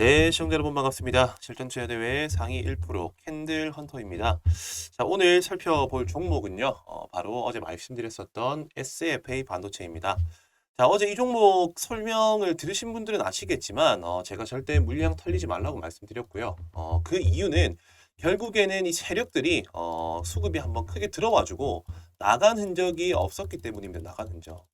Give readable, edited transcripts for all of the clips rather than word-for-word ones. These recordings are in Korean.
네, 시청자 여러분 반갑습니다. 실전 투자 대회 상위 1% 캔들 헌터입니다. 자, 오늘 살펴볼 종목은요. 바로 어제 말씀드렸었던 SFA 반도체입니다. 자, 어제 이 종목 설명을 들으신 분들은 아시겠지만 제가 절대 물량 털리지 말라고 말씀드렸고요. 그 이유는 결국에는 이 세력들이 수급이 한번 크게 들어와주고 나간 흔적이 없었기 때문입니다. 나간 흔적.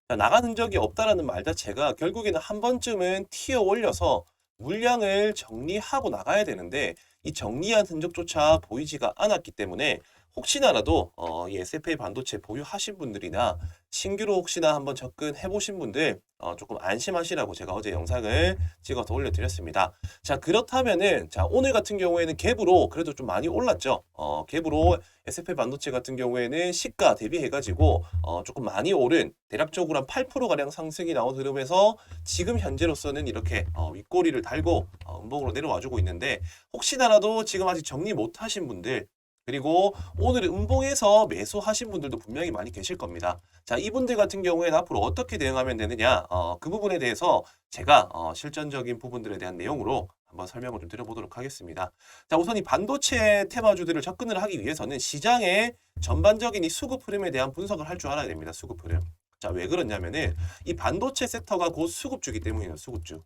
자, 나간 흔적이 없다라는 말 자체가 결국에는 한 번쯤은 튀어 올려서 물량을 정리하고 나가야 되는데 이 정리한 흔적조차 보이지가 않았기 때문에 혹시나라도 이 SFA 반도체 보유하신 분들이나 신규로 혹시나 한번 접근해 보신 분들 조금 안심하시라고 제가 어제 영상을 찍어서 올려드렸습니다. 자, 그렇다면은 자, 오늘 같은 경우에는 갭으로 그래도 좀 많이 올랐죠. 갭으로 SFA 반도체 같은 경우에는 시가 대비해가지고 조금 많이 오른 대략적으로 한 8%가량 상승이 나온 흐름에서 지금 현재로서는 이렇게 윗꼬리를 달고 음봉으로 내려와주고 있는데 혹시나라도 지금 아직 정리 못하신 분들 그리고 오늘 음봉에서 매수하신 분들도 분명히 많이 계실 겁니다. 자, 이분들 같은 경우에는 앞으로 어떻게 대응하면 되느냐 그 부분에 대해서 제가 실전적인 부분들에 대한 내용으로 한번 설명을 좀 드려보도록 하겠습니다. 자, 우선 이 반도체 테마주들을 접근을 하기 위해서는 시장의 전반적인 이 수급 흐름에 대한 분석을 할 줄 알아야 됩니다. 수급 흐름. 자, 왜 그러냐면은 이 반도체 섹터가 곧 수급주기 때문이에요. 수급주.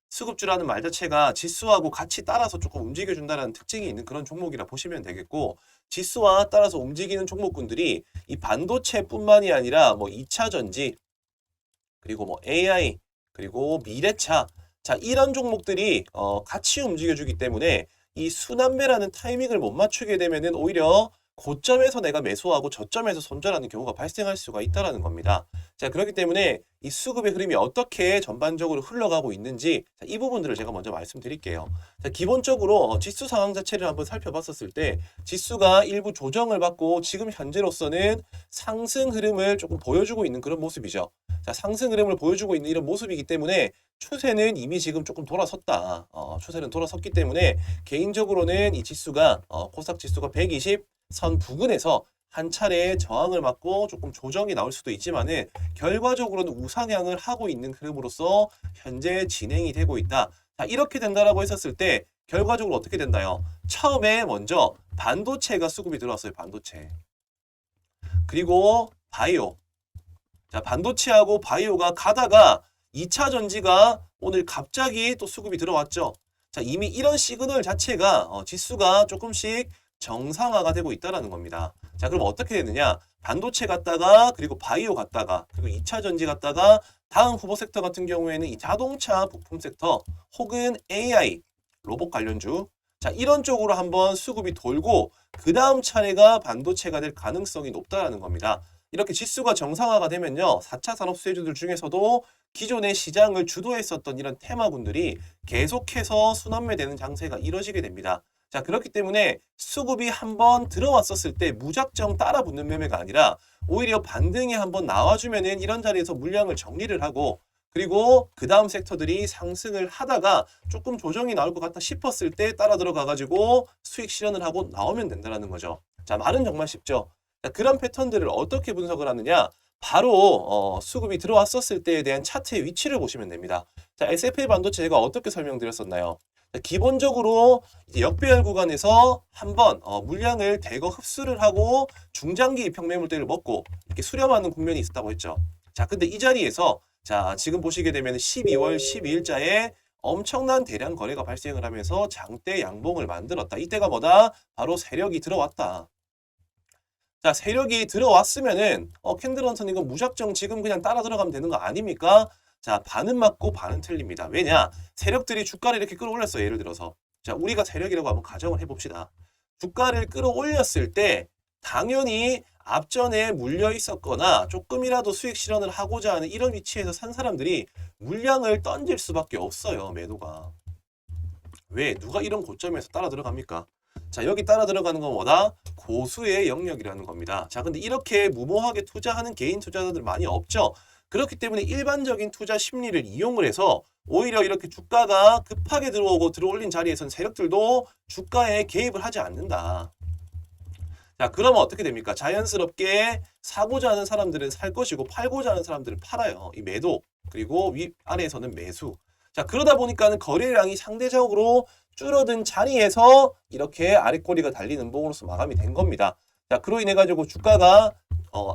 수급주라는 말 자체가 지수하고 같이 따라서 조금 움직여준다는 특징이 있는 그런 종목이라 보시면 되겠고 지수와 따라서 움직이는 종목군들이 이 반도체뿐만이 아니라 뭐 2차 전지 그리고 뭐 AI 그리고 미래차 자 이런 종목들이 같이 움직여주기 때문에 이 순환매라는 타이밍을 못 맞추게 되면은 오히려 고점에서 내가 매수하고 저점에서 손절하는 경우가 발생할 수가 있다라는 겁니다. 자 그렇기 때문에 이 수급의 흐름이 어떻게 전반적으로 흘러가고 있는지 자, 이 부분들을 제가 먼저 말씀드릴게요. 자, 기본적으로 지수 상황 자체를 한번 살펴봤었을 때 지수가 일부 조정을 받고 지금 현재로서는 상승 흐름을 조금 보여주고 있는 그런 모습이죠. 자, 상승 흐름을 보여주고 있는 이런 모습이기 때문에 추세는 이미 지금 조금 돌아섰다. 추세는 돌아섰기 때문에 개인적으로는 이 지수가 코스닥 지수가 120 선 부근에서 한 차례 저항을 맞고 조금 조정이 나올 수도 있지만은 결과적으로는 우상향을 하고 있는 흐름으로서 현재 진행이 되고 있다. 자, 이렇게 된다라고 했었을 때 결과적으로 어떻게 된다요? 처음에 먼저 반도체가 수급이 들어왔어요. 반도체. 그리고 바이오. 자, 반도체하고 바이오가 가다가 2차 전지가 오늘 갑자기 또 수급이 들어왔죠. 자, 이미 이런 시그널 자체가 지수가 조금씩 정상화가 되고 있다는 겁니다. 자, 그럼 어떻게 되느냐? 반도체 갔다가 그리고 바이오 갔다가 그리고 2차 전지 갔다가 다음 후보 섹터 같은 경우에는 이 자동차 부품 섹터 혹은 AI 로봇 관련주 자, 이런 쪽으로 한번 수급이 돌고 그 다음 차례가 반도체가 될 가능성이 높다는 겁니다. 이렇게 지수가 정상화가 되면요. 4차 산업 수혜주들 중에서도 기존의 시장을 주도했었던 이런 테마군들이 계속해서 순환매되는 장세가 이뤄지게 됩니다. 자, 그렇기 때문에 수급이 한번 들어왔었을 때 무작정 따라붙는 매매가 아니라 오히려 반등이 한번 나와주면은 이런 자리에서 물량을 정리를 하고 그리고 그 다음 섹터들이 상승을 하다가 조금 조정이 나올 것 같다 싶었을 때 따라 들어가가지고 수익 실현을 하고 나오면 된다는 거죠. 자, 말은 정말 쉽죠. 자, 그런 패턴들을 어떻게 분석을 하느냐? 바로 수급이 들어왔었을 때에 대한 차트의 위치를 보시면 됩니다. 자, SFA 반도체 제가 어떻게 설명드렸었나요? 자, 기본적으로 이제 역배열 구간에서 한번 물량을 대거 흡수를 하고 중장기 입형 매물대를 먹고 이렇게 수렴하는 국면이 있었다고 했죠. 자, 근데 이 자리에서 자, 지금 보시게 되면 12월 12일자에 엄청난 대량 거래가 발생을 하면서 장대 양봉을 만들었다. 이때가 뭐다? 바로 세력이 들어왔다. 자, 세력이 들어왔으면은 캔들헌터는 이거 무작정 지금 그냥 따라 들어가면 되는 거 아닙니까? 자, 반은 맞고 반은 틀립니다. 왜냐? 세력들이 주가를 이렇게 끌어올렸어요. 예를 들어서. 자, 우리가 세력이라고 한번 가정을 해봅시다. 주가를 끌어올렸을 때 당연히 앞전에 물려 있었거나 조금이라도 수익 실현을 하고자 하는 이런 위치에서 산 사람들이 물량을 던질 수밖에 없어요. 매도가. 왜? 누가 이런 고점에서 따라 들어갑니까? 자, 여기 따라 들어가는 건 뭐다? 고수의 영역이라는 겁니다. 자, 근데 이렇게 무모하게 투자하는 개인 투자자들 많이 없죠. 그렇기 때문에 일반적인 투자 심리를 이용을 해서 오히려 이렇게 주가가 급하게 들어오고 들어올린 자리에선 세력들도 주가에 개입을 하지 않는다. 자, 그러면 어떻게 됩니까? 자연스럽게 사고자 하는 사람들은 살 것이고 팔고자 하는 사람들은 팔아요. 이 매도 그리고 위 아래에서는 매수. 자, 그러다 보니까는 거래량이 상대적으로 줄어든 자리에서 이렇게 아랫꼬리가 달린 음봉으로서 마감이 된 겁니다. 자, 그로 인해 가지고 주가가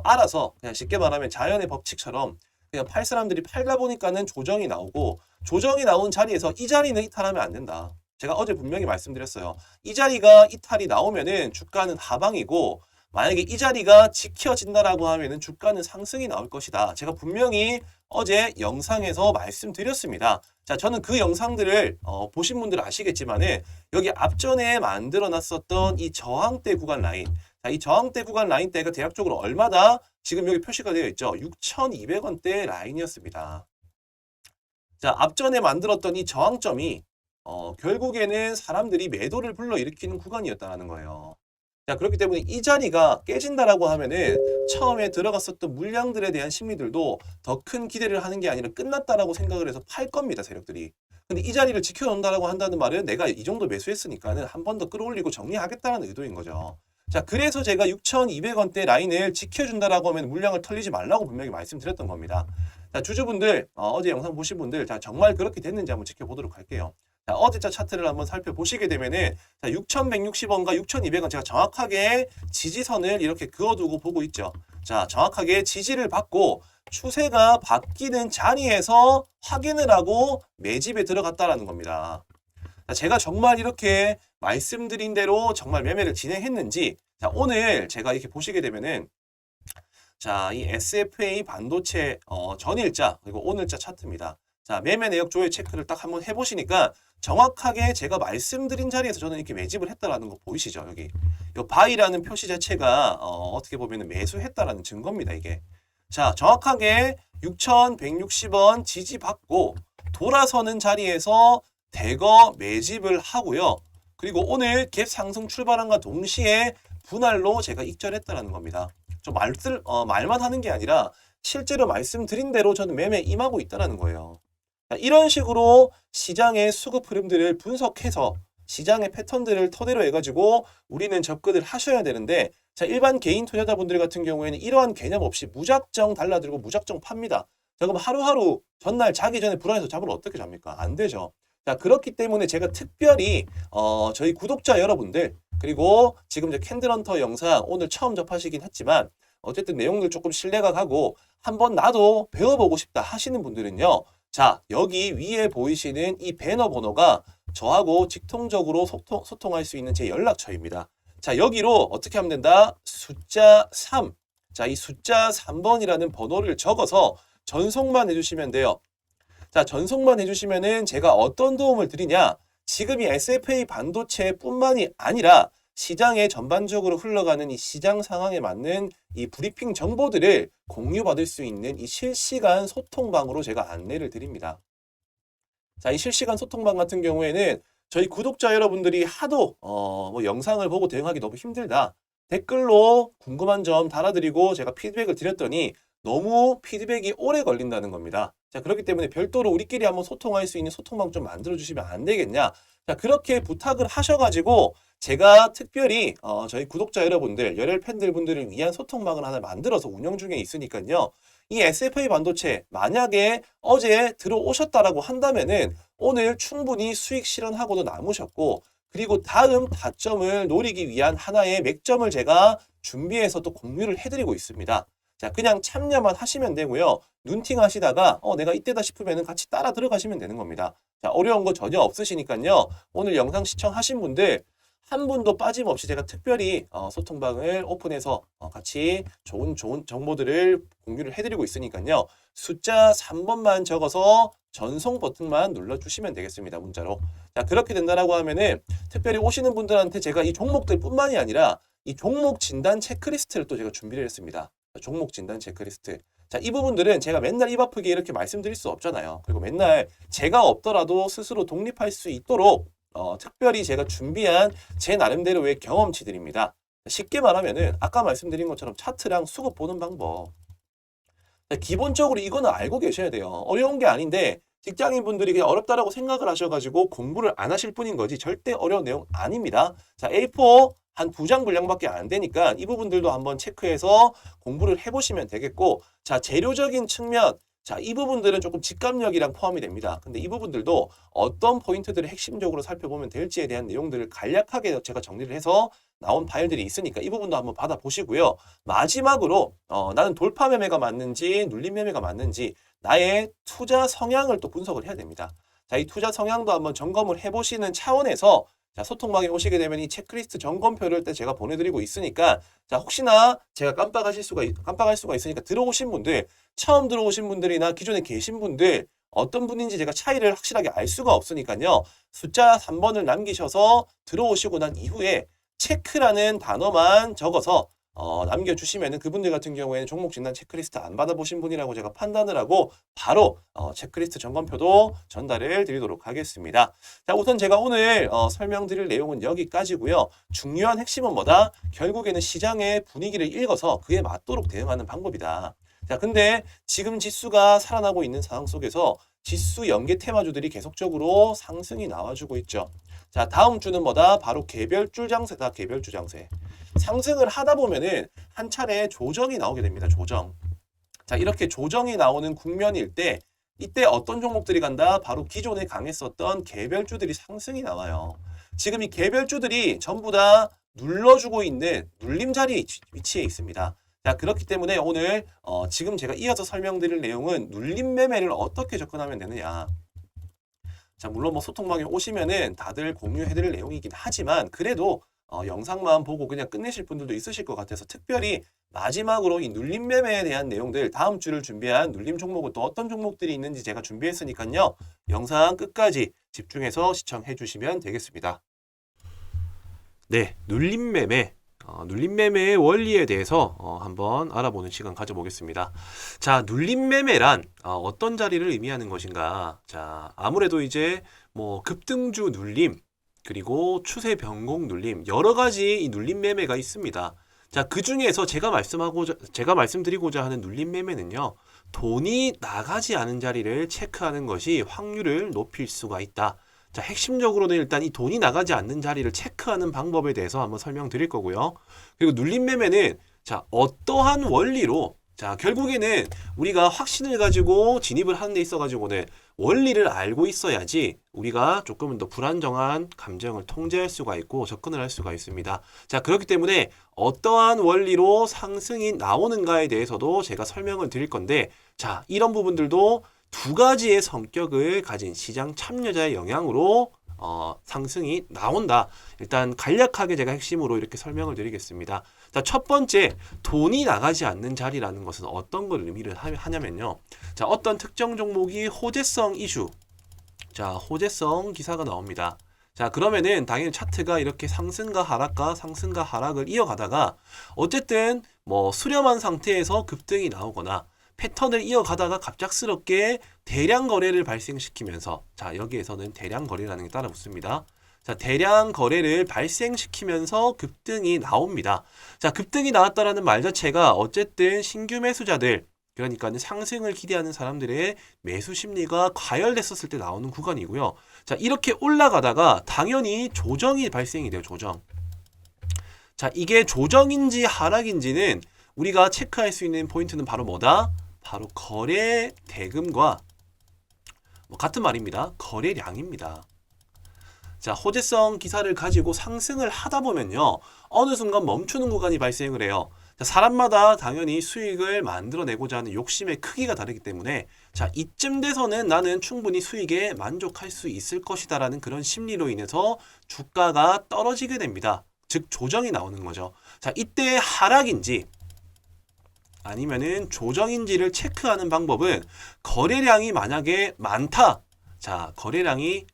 알아서 그냥 쉽게 말하면 자연의 법칙처럼 그냥 팔 사람들이 팔다 보니까는 조정이 나오고 조정이 나온 자리에서 이 자리는 이탈하면 안 된다. 제가 어제 분명히 말씀드렸어요. 이 자리가 이탈이 나오면은 주가는 하방이고 만약에 이 자리가 지켜진다라고 하면은 주가는 상승이 나올 것이다. 제가 분명히 어제 영상에서 말씀드렸습니다. 자, 저는 그 영상들을 보신 분들은 아시겠지만은 여기 앞전에 만들어 놨었던 이 저항대 구간 라인. 자, 이 저항대 구간 라인대가 대략적으로 얼마다? 지금 여기 표시가 되어 있죠. 6,200원대 라인이었습니다. 자, 앞전에 만들었던 이 저항점이 결국에는 사람들이 매도를 불러일으키는 구간이었다는 거예요. 자, 그렇기 때문에 이 자리가 깨진다라고 하면은 처음에 들어갔었던 물량들에 대한 심리들도 더 큰 기대를 하는 게 아니라 끝났다라고 생각을 해서 팔 겁니다, 세력들이. 근데 이 자리를 지켜놓는다라고 한다는 말은 내가 이 정도 매수했으니까는 한 번 더 끌어올리고 정리하겠다는 의도인 거죠. 자, 그래서 제가 6,200원대 라인을 지켜준다라고 하면 물량을 털리지 말라고 분명히 말씀드렸던 겁니다. 자, 주주분들, 어제 영상 보신 분들, 자, 정말 그렇게 됐는지 한번 지켜보도록 할게요. 자, 어제자 차트를 한번 살펴보시게 되면은, 자, 6,160원과 6,200원 제가 정확하게 지지선을 이렇게 그어두고 보고 있죠. 자, 정확하게 지지를 받고 추세가 바뀌는 자리에서 확인을 하고 매집에 들어갔다라는 겁니다. 자, 제가 정말 이렇게 말씀드린 대로 정말 매매를 진행했는지, 자, 오늘 제가 이렇게 보시게 되면은, 자, 이 SFA 반도체 전일자 그리고 오늘자 차트입니다. 자, 매매 내역 조회 체크를 딱 한번 해보시니까 정확하게 제가 말씀드린 자리에서 저는 이렇게 매집을 했다라는 거 보이시죠? 여기 이 바이라는 표시 자체가 어떻게 보면 매수했다라는 증거입니다. 이게. 자, 정확하게 6,160원 지지받고 돌아서는 자리에서 대거 매집을 하고요. 그리고 오늘 갭 상승 출발한과 동시에 분할로 제가 익절했다라는 겁니다. 좀 말만 하는 게 아니라 실제로 말씀드린 대로 저는 매매에 임하고 있다는 거예요. 이런 식으로 시장의 수급 흐름들을 분석해서 시장의 패턴들을 토대로 해가지고 우리는 접근을 하셔야 되는데, 자, 일반 개인 투자자분들 같은 경우에는 이러한 개념 없이 무작정 달라들고 무작정 팝니다. 자, 그럼 하루하루 전날 자기 전에 불안해서 잠을 어떻게 잡니까? 안 되죠. 자, 그렇기 때문에 제가 특별히 저희 구독자 여러분들, 그리고 지금 이제 캔들헌터 영상 오늘 처음 접하시긴 했지만 어쨌든 내용들 조금 신뢰가 가고 한번 나도 배워보고 싶다 하시는 분들은요. 자, 여기 위에 보이시는 이 배너 번호가 저하고 직통적으로 소통할 수 있는 제 연락처입니다. 자, 여기로 어떻게 하면 된다? 숫자 3. 자, 이 숫자 3번이라는 번호를 적어서 전송만 해주시면 돼요. 자, 전송만 해주시면은 제가 어떤 도움을 드리냐? 지금 이 SFA 반도체뿐만이 아니라 시장에 전반적으로 흘러가는 이 시장 상황에 맞는 이 브리핑 정보들을 공유받을 수 있는 이 실시간 소통방으로 제가 안내를 드립니다. 자, 이 실시간 소통방 같은 경우에는 저희 구독자 여러분들이 하도 뭐 영상을 보고 대응하기 너무 힘들다. 댓글로 궁금한 점 달아드리고 제가 피드백을 드렸더니 너무 피드백이 오래 걸린다는 겁니다. 자, 그렇기 때문에 별도로 우리끼리 한번 소통할 수 있는 소통방 좀 만들어 주시면 안 되겠냐? 자, 그렇게 부탁을 하셔가지고 제가 특별히 저희 구독자 여러분들, 열혈 팬들 분들을 위한 소통방을 하나 만들어서 운영 중에 있으니까요. 이 SFA 반도체 만약에 어제 들어오셨다라고 한다면은 오늘 충분히 수익 실현하고도 남으셨고, 그리고 다음 타점을 노리기 위한 하나의 맥점을 제가 준비해서 또 공유를 해드리고 있습니다. 자, 그냥 참여만 하시면 되고요. 눈팅 하시다가 내가 이때다 싶으면 같이 따라 들어가시면 되는 겁니다. 자, 어려운 거 전혀 없으시니까요. 오늘 영상 시청하신 분들 한 분도 빠짐없이 제가 특별히 소통방을 오픈해서 같이 좋은 정보들을 공유를 해드리고 있으니까요. 숫자 3번만 적어서 전송 버튼만 눌러주시면 되겠습니다. 문자로. 자, 그렇게 된다라고 하면은 특별히 오시는 분들한테 제가 이 종목들 뿐만이 아니라 이 종목 진단 체크리스트를 또 제가 준비를 했습니다. 종목 진단 체크리스트. 자, 이 부분들은 제가 맨날 입 아프게 이렇게 말씀드릴 수 없잖아요. 그리고 맨날 제가 없더라도 스스로 독립할 수 있도록 특별히 제가 준비한 제 나름대로의 경험치들입니다. 쉽게 말하면은 아까 말씀드린 것처럼 차트랑 수급 보는 방법. 기본적으로 이거는 알고 계셔야 돼요. 어려운 게 아닌데 직장인분들이 그냥 어렵다라고 생각을 하셔가지고 공부를 안 하실 뿐인 거지 절대 어려운 내용 아닙니다. 자, A4 한 2장 분량밖에 안 되니까 이 부분들도 한번 체크해서 공부를 해보시면 되겠고, 자, 재료적인 측면, 자, 이 부분들은 조금 직감력이랑 포함이 됩니다. 근데 이 부분들도 어떤 포인트들을 핵심적으로 살펴보면 될지에 대한 내용들을 간략하게 제가 정리를 해서 나온 파일들이 있으니까 이 부분도 한번 받아보시고요. 마지막으로 나는 돌파 매매가 맞는지 눌림 매매가 맞는지 나의 투자 성향을 또 분석을 해야 됩니다. 자, 이 투자 성향도 한번 점검을 해보시는 차원에서 자, 소통방에 오시게 되면 이 체크리스트 점검표를 때 제가 보내드리고 있으니까 자, 혹시나 제가 깜빡할 수가 있으니까 들어오신 분들, 처음 들어오신 분들이나 기존에 계신 분들 어떤 분인지 제가 차이를 확실하게 알 수가 없으니까요. 숫자 3번을 남기셔서 들어오시고 난 이후에 체크라는 단어만 적어서 남겨주시면은 그분들 같은 경우에는 종목 진단 체크리스트 안 받아보신 분이라고 제가 판단을 하고 바로 체크리스트 점검표도 전달을 드리도록 하겠습니다. 자, 우선 제가 오늘 설명드릴 내용은 여기까지고요. 중요한 핵심은 뭐다? 결국에는 시장의 분위기를 읽어서 그에 맞도록 대응하는 방법이다. 자, 근데 지금 지수가 살아나고 있는 상황 속에서 지수 연계 테마주들이 계속적으로 상승이 나와주고 있죠. 자, 다음 주는 뭐다? 바로 개별주 장세다. 개별주 장세. 상승을 하다 보면은 한 차례 조정이 나오게 됩니다. 조정. 자, 이렇게 조정이 나오는 국면일 때 이때 어떤 종목들이 간다? 바로 기존에 강했었던 개별주들이 상승이 나와요. 지금 이 개별주들이 전부 다 눌러주고 있는 눌림 자리에 위치해 있습니다. 자, 그렇기 때문에 오늘 지금 제가 이어서 설명드릴 내용은 눌림 매매를 어떻게 접근하면 되느냐. 자, 물론 뭐 소통방에 오시면은 다들 공유해드릴 내용이긴 하지만 그래도 영상만 보고 그냥 끝내실 분들도 있으실 것 같아서 특별히 마지막으로 이 눌림 매매에 대한 내용들 다음 주를 준비한 눌림 종목은 또 어떤 종목들이 있는지 제가 준비했으니까요. 영상 끝까지 집중해서 시청해 주시면 되겠습니다. 네, 눌림 매매. 눌림 매매의 원리에 대해서 한번 알아보는 시간 가져보겠습니다. 자, 눌림 매매란 어떤 자리를 의미하는 것인가? 자, 아무래도 이제 뭐 급등주 눌림 그리고 추세 변곡 눌림 여러 가지 이 눌림 매매가 있습니다. 자, 그 중에서 제가 말씀드리고자 하는 눌림 매매는요. 돈이 나가지 않은 자리를 체크하는 것이 확률을 높일 수가 있다. 자, 핵심적으로는 일단 이 돈이 나가지 않는 자리를 체크하는 방법에 대해서 한번 설명드릴 거고요. 그리고 눌림 매매는 자, 어떠한 원리로 자, 결국에는 우리가 확신을 가지고 진입을 하는 데 있어 가지고는 원리를 알고 있어야지 우리가 조금은 더 불안정한 감정을 통제할 수가 있고 접근을 할 수가 있습니다. 자, 그렇기 때문에 어떠한 원리로 상승이 나오는가에 대해서도 제가 설명을 드릴 건데 자, 이런 부분들도 두 가지의 성격을 가진 시장 참여자의 영향으로 상승이 나온다. 일단 간략하게 제가 핵심으로 이렇게 설명을 드리겠습니다. 자, 첫 번째, 돈이 나가지 않는 자리라는 것은 어떤 걸 의미를 하냐면요. 자, 어떤 특정 종목이 호재성 이슈, 자, 호재성 기사가 나옵니다. 자, 그러면은 당연히 차트가 이렇게 상승과 하락을 이어가다가 어쨌든 뭐 수렴한 상태에서 급등이 나오거나 패턴을 이어가다가 갑작스럽게 대량 거래를 발생시키면서 자, 여기에서는 대량 거래라는 게 따라 붙습니다. 자, 대량 거래를 발생시키면서 급등이 나옵니다. 자, 급등이 나왔다라는 말 자체가 어쨌든 신규 매수자들 그러니까 상승을 기대하는 사람들의 매수 심리가 과열됐었을 때 나오는 구간이고요. 자, 이렇게 올라가다가 당연히 조정이 발생이 돼요. 조정. 자, 이게 조정인지 하락인지는 우리가 체크할 수 있는 포인트는 바로 뭐다? 바로 거래 대금과 같은 말입니다. 거래량입니다. 자, 호재성 기사를 가지고 상승을 하다 보면요. 어느 순간 멈추는 구간이 발생을 해요. 자, 사람마다 당연히 수익을 만들어내고자 하는 욕심의 크기가 다르기 때문에 자, 이쯤 돼서는 나는 충분히 수익에 만족할 수 있을 것이다 라는 그런 심리로 인해서 주가가 떨어지게 됩니다. 즉 조정이 나오는 거죠. 자, 이때 하락인지 아니면은 조정인지를 체크하는 방법은 거래량이 만약에 많다. 자, 거래량이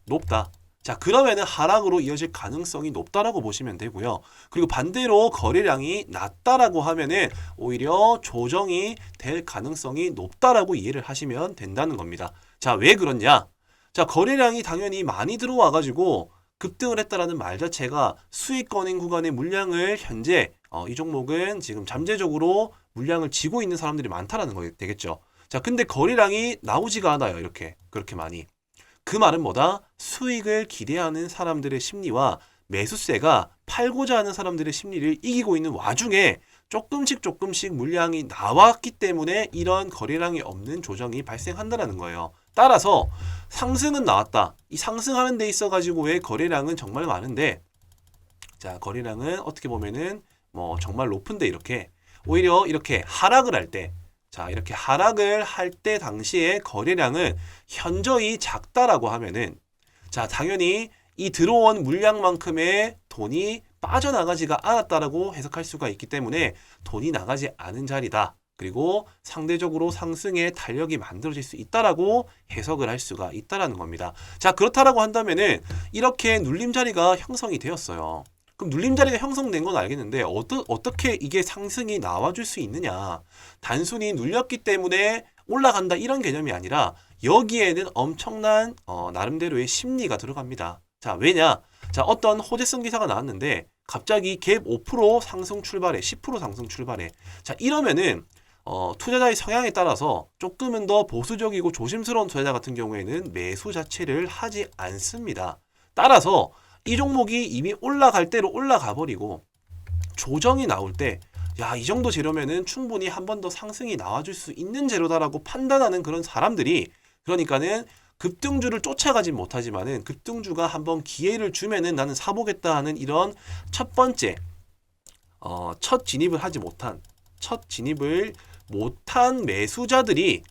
높다. 자, 그러면은 하락으로 이어질 가능성이 높다라고 보시면 되고요. 그리고 반대로 거래량이 낮다라고 하면은 오히려 조정이 될 가능성이 높다라고 이해를 하시면 된다는 겁니다. 자, 왜 그렇냐? 자, 거래량이 당연히 많이 들어와 가지고 급등을 했다라는 말 자체가 수익권인 구간의 물량을 현재 이 종목은 지금 잠재적으로 물량을 쥐고 있는 사람들이 많다라는 거 되겠죠. 자, 근데 거래량이 나오지가 않아요. 이렇게 그렇게 많이. 그 말은 뭐다? 수익을 기대하는 사람들의 심리와 매수세가 팔고자 하는 사람들의 심리를 이기고 있는 와중에 조금씩 물량이 나왔기 때문에 이런 거래량이 없는 조정이 발생한다는 거예요. 따라서 상승은 나왔다. 이 상승하는 데 있어 가지고의 거래량은 정말 많은데, 자, 거래량은 어떻게 보면은 뭐 정말 높은데, 이렇게 오히려 이렇게 하락을 할 때, 자, 이렇게 하락을 할 때 당시에 거래량은 현저히 작다라고 하면은, 자, 당연히 이 들어온 물량만큼의 돈이 빠져나가지가 않았다라고 해석할 수가 있기 때문에 돈이 나가지 않은 자리다. 그리고 상대적으로 상승의 탄력이 만들어질 수 있다라고 해석을 할 수가 있다라는 겁니다. 자, 그렇다라고 한다면은 이렇게 눌림 자리가 형성이 되었어요. 그럼 눌림 자리가 형성된 건 알겠는데 어떻게 이게 상승이 나와줄 수 있느냐? 단순히 눌렸기 때문에 올라간다 이런 개념이 아니라 여기에는 엄청난 나름대로의 심리가 들어갑니다. 자, 왜냐? 자, 어떤 호재성 기사가 나왔는데 갑자기 갭 5% 상승 출발해, 10% 상승 출발해. 자, 이러면은 투자자의 성향에 따라서 조금은 더 보수적이고 조심스러운 투자자 같은 경우에는 매수 자체를 하지 않습니다. 따라서 이 종목이 이미 올라갈 대로 올라가 버리고 조정이 나올 때, 야, 이 정도 재료면은 충분히 한 번 더 상승이 나와줄 수 있는 재료다라고 판단하는 그런 사람들이, 그러니까는 급등주를 쫓아가진 못하지만은 급등주가 한번 기회를 주면은 나는 사보겠다 하는 이런 첫 번째 첫 진입을 못한 매수자들이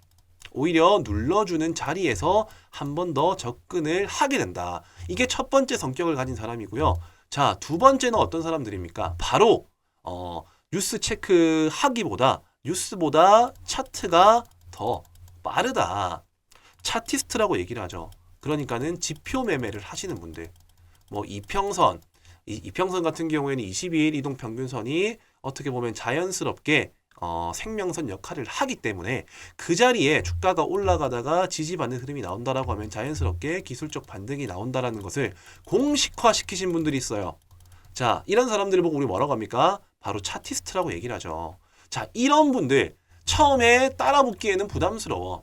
오히려 눌러주는 자리에서 한 번 더 접근을 하게 된다. 이게 첫 번째 성격을 가진 사람이고요. 자, 두 번째는 어떤 사람들입니까? 바로 뉴스 체크하기보다 뉴스보다 차트가 더 빠르다. 차티스트라고 얘기를 하죠. 그러니까는 지표 매매를 하시는 분들, 뭐 이평선 같은 경우에는 22일 이동 평균선이 어떻게 보면 자연스럽게 생명선 역할을 하기 때문에 그 자리에 주가가 올라가다가 지지받는 흐름이 나온다라고 하면 자연스럽게 기술적 반등이 나온다라는 것을 공식화 시키신 분들이 있어요. 자, 이런 사람들을 보고 우리 뭐라고 합니까? 바로 차티스트라고 얘기를 하죠. 자, 이런 분들 처음에 따라붙기에는 부담스러워.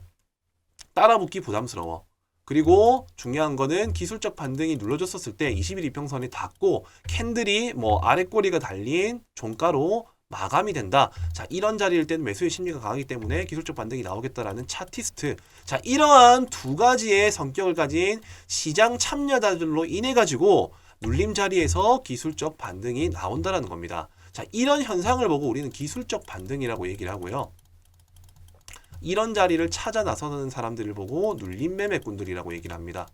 그리고 중요한 거는 기술적 반등이 눌러줬었을 때 20일 이평선이 닿고 캔들이 뭐 아래 꼬리가 달린 종가로 마감이 된다. 자, 이런 자리일 때는 매수의 심리가 강하기 때문에 기술적 반등이 나오겠다라는 차티스트. 자, 이러한 두 가지의 성격을 가진 시장 참여자들로 인해 가지고 눌림 자리에서 기술적 반등이 나온다라는 겁니다. 자, 이런 현상을 보고 우리는 기술적 반등이라고 얘기를 하고요. 이런 자리를 찾아 나서는 사람들을 보고 눌림 매매꾼들이라고 얘기를 합니다.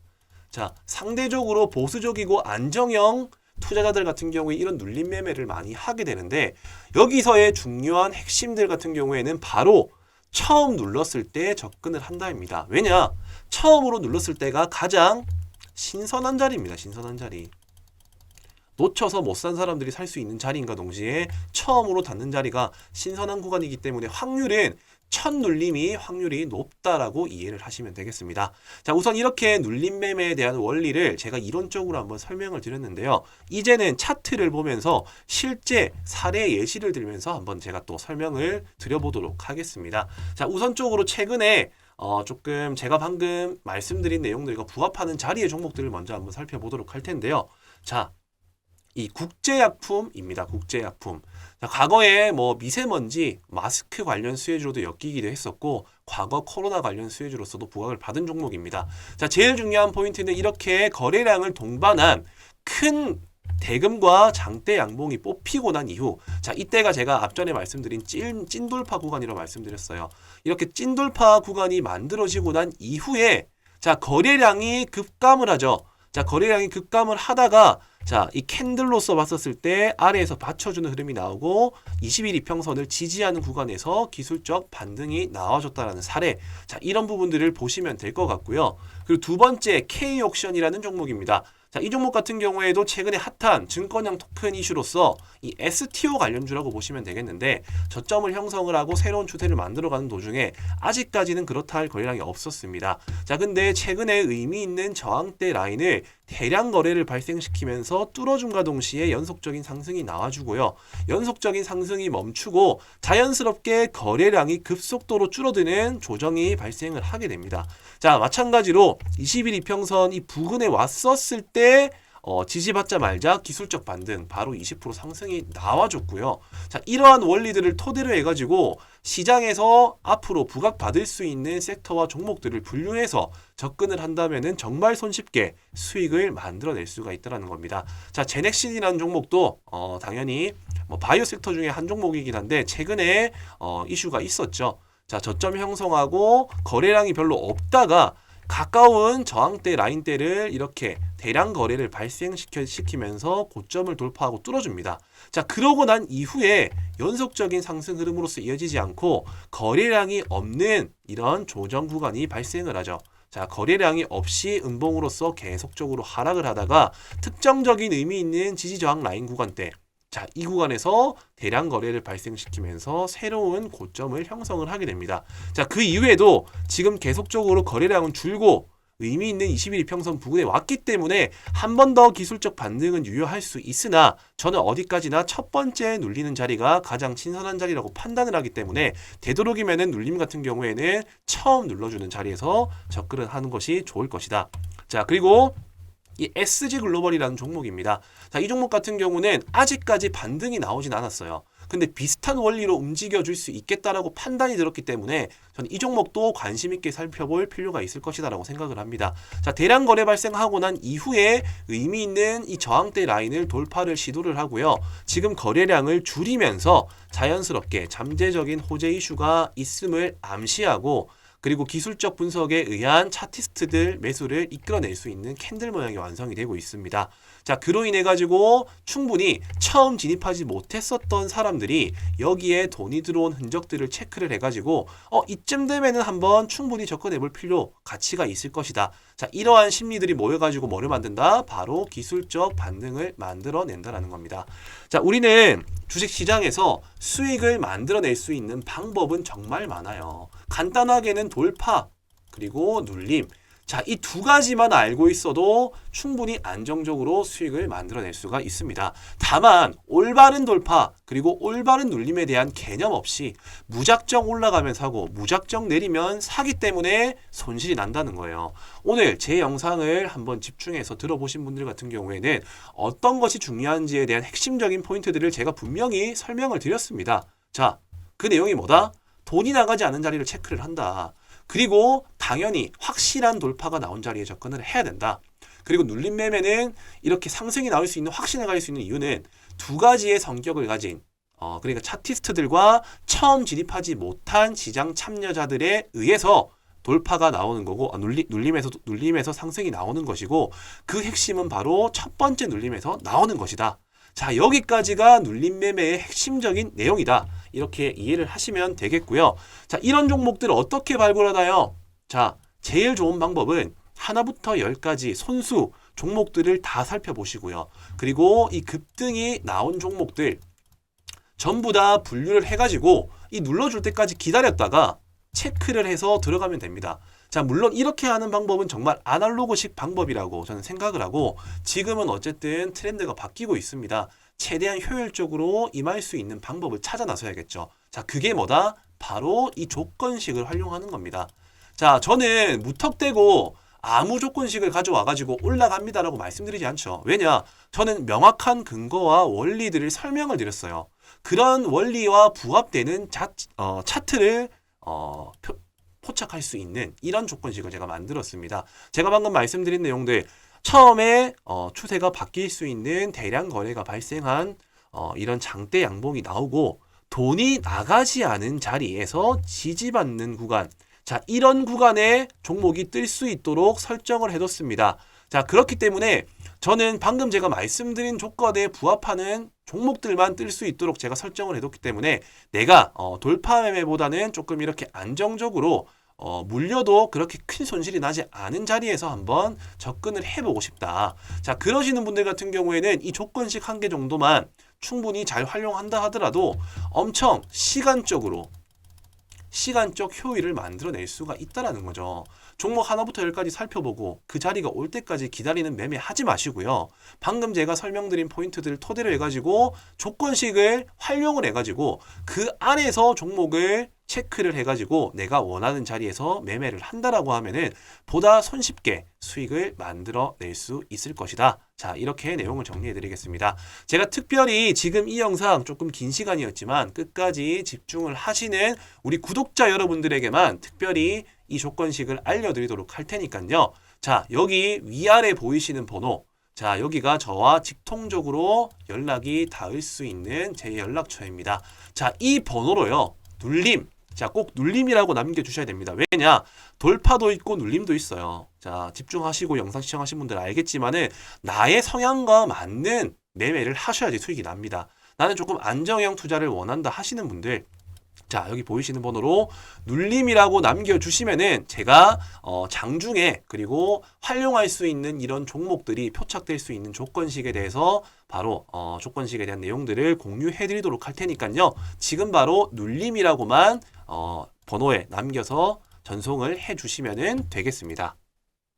자, 상대적으로 보수적이고 안정형 투자자들 같은 경우에 이런 눌림 매매를 많이 하게 되는데, 여기서의 중요한 핵심들 같은 경우에는 바로 처음 눌렀을 때 접근을 한다입니다. 왜냐? 처음으로 눌렀을 때가 가장 신선한 자리입니다. 신선한 자리. 놓쳐서 못 산 사람들이 살 수 있는 자리인가 동시에 처음으로 닿는 자리가 신선한 구간이기 때문에 첫 눌림이 확률이 높다라고 이해를 하시면 되겠습니다. 자, 우선 이렇게 눌림 매매에 대한 원리를 제가 이론적으로 한번 설명을 드렸는데요. 이제는 차트를 보면서 실제 사례 예시를 들면서 한번 제가 또 설명을 드려보도록 하겠습니다. 자, 우선적으로 최근에 조금 제가 방금 말씀드린 내용들과 부합하는 자리의 종목들을 먼저 한번 살펴보도록 할 텐데요. 자, 이 국제약품입니다. 국제약품. 자, 과거에 뭐 미세먼지, 마스크 관련 수혜주로도 엮이기도 했었고, 과거 코로나 관련 수혜주로서도 부각을 받은 종목입니다. 자, 제일 중요한 포인트는 이렇게 거래량을 동반한 큰 대금과 장대 양봉이 뽑히고 난 이후, 자, 이때가 제가 앞전에 말씀드린 찐돌파 구간이라고 말씀드렸어요. 이렇게 찐돌파 구간이 만들어지고 난 이후에, 자, 거래량이 급감을 하죠. 자, 거래량이 급감을 하다가, 자, 이 캔들로서 봤었을 때 아래에서 받쳐주는 흐름이 나오고 20일 이평선을 지지하는 구간에서 기술적 반등이 나와줬다라는 사례. 자, 이런 부분들을 보시면 될 것 같고요. 그리고 두 번째 K옥션이라는 종목입니다. 자, 이 종목 같은 경우에도 최근에 핫한 증권형 토큰 이슈로서 이 STO 관련주라고 보시면 되겠는데, 저점을 형성을 하고 새로운 추세를 만들어가는 도중에 아직까지는 그렇다 할 거래량이 없었습니다. 자, 근데 최근에 의미 있는 저항대 라인을 대량 거래를 발생시키면서 뚫어줌과 동시에 연속적인 상승이 나와주고요. 연속적인 상승이 멈추고 자연스럽게 거래량이 급속도로 줄어드는 조정이 발생을 하게 됩니다. 자, 마찬가지로 20일 이평선 이 부근에 왔었을 때 지지받자마자 기술적 반등 바로 20% 상승이 나와줬고요. 자, 이러한 원리들을 토대로 해가지고 시장에서 앞으로 부각받을 수 있는 섹터와 종목들을 분류해서 접근을 한다면은 정말 손쉽게 수익을 만들어낼 수가 있다는 겁니다. 자, 제넥신이라는 종목도 당연히 뭐 바이오 섹터 중에 한 종목이긴 한데 최근에 이슈가 있었죠. 자, 저점 형성하고 거래량이 별로 없다가 가까운 저항대 라인대를 이렇게 대량 거래를 발생시키면서 고점을 돌파하고 뚫어줍니다. 자, 그러고 난 이후에 연속적인 상승 흐름으로서 이어지지 않고 거래량이 없는 이런 조정 구간이 발생을 하죠. 자, 거래량이 없이 음봉으로서 계속적으로 하락을 하다가 특정적인 의미 있는 지지저항 라인 구간대, 자, 이 구간에서 대량 거래를 발생시키면서 새로운 고점을 형성을 하게 됩니다. 자, 그 이후에도 지금 계속적으로 거래량은 줄고 의미 있는 21 이평선 부근에 왔기 때문에 한 번 더 기술적 반등은 유효할 수 있으나 저는 어디까지나 첫 번째 눌리는 자리가 가장 신선한 자리라고 판단을 하기 때문에 되도록이면은 눌림 같은 경우에는 처음 눌러주는 자리에서 접근을 하는 것이 좋을 것이다. 자, 그리고 이 SG 글로벌이라는 종목입니다. 자, 이 종목 같은 경우는 아직까지 반등이 나오진 않았어요. 근데 비슷한 원리로 움직여줄 수 있겠다라고 판단이 들었기 때문에 저는 이 종목도 관심 있게 살펴볼 필요가 있을 것이다라고 생각을 합니다. 자, 대량 거래 발생하고 난 이후에 의미 있는 이 저항대 라인을 돌파를 시도를 하고요. 지금 거래량을 줄이면서 자연스럽게 잠재적인 호재 이슈가 있음을 암시하고 그리고 기술적 분석에 의한 차티스트들 매수를 이끌어낼 수 있는 캔들 모양이 완성이 되고 있습니다. 자, 그로 인해 가지고 충분히 처음 진입하지 못했었던 사람들이 여기에 돈이 들어온 흔적들을 체크를 해가지고 이쯤 되면은 한번 충분히 접근해 볼 필요, 가치가 있을 것이다. 자, 이러한 심리들이 모여가지고 뭐를 만든다? 바로 기술적 반등을 만들어낸다라는 겁니다. 자, 우리는 주식시장에서 수익을 만들어낼 수 있는 방법은 정말 많아요. 간단하게는 돌파, 그리고 눌림. 자, 이 두 가지만 알고 있어도 충분히 안정적으로 수익을 만들어낼 수가 있습니다. 다만 올바른 돌파 그리고 올바른 눌림에 대한 개념 없이 무작정 올라가면 사고 무작정 내리면 사기 때문에 손실이 난다는 거예요. 오늘 제 영상을 한번 집중해서 들어보신 분들 같은 경우에는 어떤 것이 중요한지에 대한 핵심적인 포인트들을 제가 분명히 설명을 드렸습니다. 자, 그 내용이 뭐다? 돈이 나가지 않은 자리를 체크를 한다. 그리고 당연히 확실한 돌파가 나온 자리에 접근을 해야 된다. 그리고 눌림 매매는 이렇게 상승이 나올 수 있는, 확신을 가질 수 있는 이유는 두 가지의 성격을 가진 그러니까 차티스트들과 처음 진입하지 못한 시장 참여자들에 의해서 돌파가 나오는 거고 눌림에서 상승이 나오는 것이고 그 핵심은 바로 첫 번째 눌림에서 나오는 것이다. 자, 여기까지가 눌림 매매의 핵심적인 내용이다. 이렇게 이해를 하시면 되겠고요. 자, 이런 종목들을 어떻게 발굴하나요? 자, 제일 좋은 방법은 하나부터 열까지 손수 종목들을 다 살펴보시고요. 그리고 이 급등이 나온 종목들 전부 다 분류를 해가지고 이 눌러줄 때까지 기다렸다가 체크를 해서 들어가면 됩니다. 자, 물론 이렇게 하는 방법은 정말 아날로그식 방법이라고 저는 생각을 하고 지금은 어쨌든 트렌드가 바뀌고 있습니다. 최대한 효율적으로 임할 수 있는 방법을 찾아 나서야겠죠. 자, 그게 뭐다? 바로 이 조건식을 활용하는 겁니다. 자, 저는 무턱대고 아무 조건식을 가져와가지고 올라갑니다라고 말씀드리지 않죠. 왜냐? 저는 명확한 근거와 원리들을 설명을 드렸어요. 그런 원리와 부합되는 차트를 포착할 수 있는 이런 조건식을 제가 만들었습니다. 제가 방금 말씀드린 내용들 처음에 추세가 바뀔 수 있는 대량 거래가 발생한 이런 장대 양봉이 나오고 돈이 나가지 않은 자리에서 지지받는 구간, 자, 이런 구간에 종목이 뜰 수 있도록 설정을 해뒀습니다. 자, 그렇기 때문에 저는 방금 제가 말씀드린 조건에 부합하는 종목들만 뜰 수 있도록 제가 설정을 해뒀기 때문에 내가 돌파 매매보다는 조금 이렇게 안정적으로 물려도 그렇게 큰 손실이 나지 않은 자리에서 한번 접근을 해보고 싶다. 자, 그러시는 분들 같은 경우에는 이 조건식 한 개 정도만 충분히 잘 활용한다 하더라도 엄청 시간적 효율을 만들어낼 수가 있다라는 거죠. 종목 하나부터 열까지 살펴보고 그 자리가 올 때까지 기다리는 매매 하지 마시고요. 방금 제가 설명드린 포인트들을 토대로 해가지고 조건식을 활용을 해가지고 그 안에서 종목을 체크를 해가지고 내가 원하는 자리에서 매매를 한다라고 하면은 보다 손쉽게 수익을 만들어낼 수 있을 것이다. 자, 이렇게 내용을 정리해 드리겠습니다. 제가 특별히 지금 이 영상 조금 긴 시간이었지만 끝까지 집중을 하시는 우리 구독자 여러분들에게만 특별히 이 조건식을 알려드리도록 할 테니까요. 자, 여기 위아래 보이시는 번호, 자, 여기가 저와 직통적으로 연락이 닿을 수 있는 제 연락처입니다. 자, 이 번호로요, 눌림. 자, 꼭 눌림이라고 남겨주셔야 됩니다. 왜냐? 돌파도 있고 눌림도 있어요. 자, 집중하시고 영상 시청하신 분들 알겠지만은 나의 성향과 맞는 매매를 하셔야지 수익이 납니다. 나는 조금 안정형 투자를 원한다 하시는 분들, 자, 여기 보이시는 번호로 눌림이라고 남겨주시면은 제가 장중에 그리고 활용할 수 있는 이런 종목들이 표착될 수 있는 조건식에 대해서 바로 조건식에 대한 내용들을 공유해 드리도록 할 테니까요. 지금 바로 눌림이라고만 번호에 남겨서 전송을 해 주시면 되겠습니다.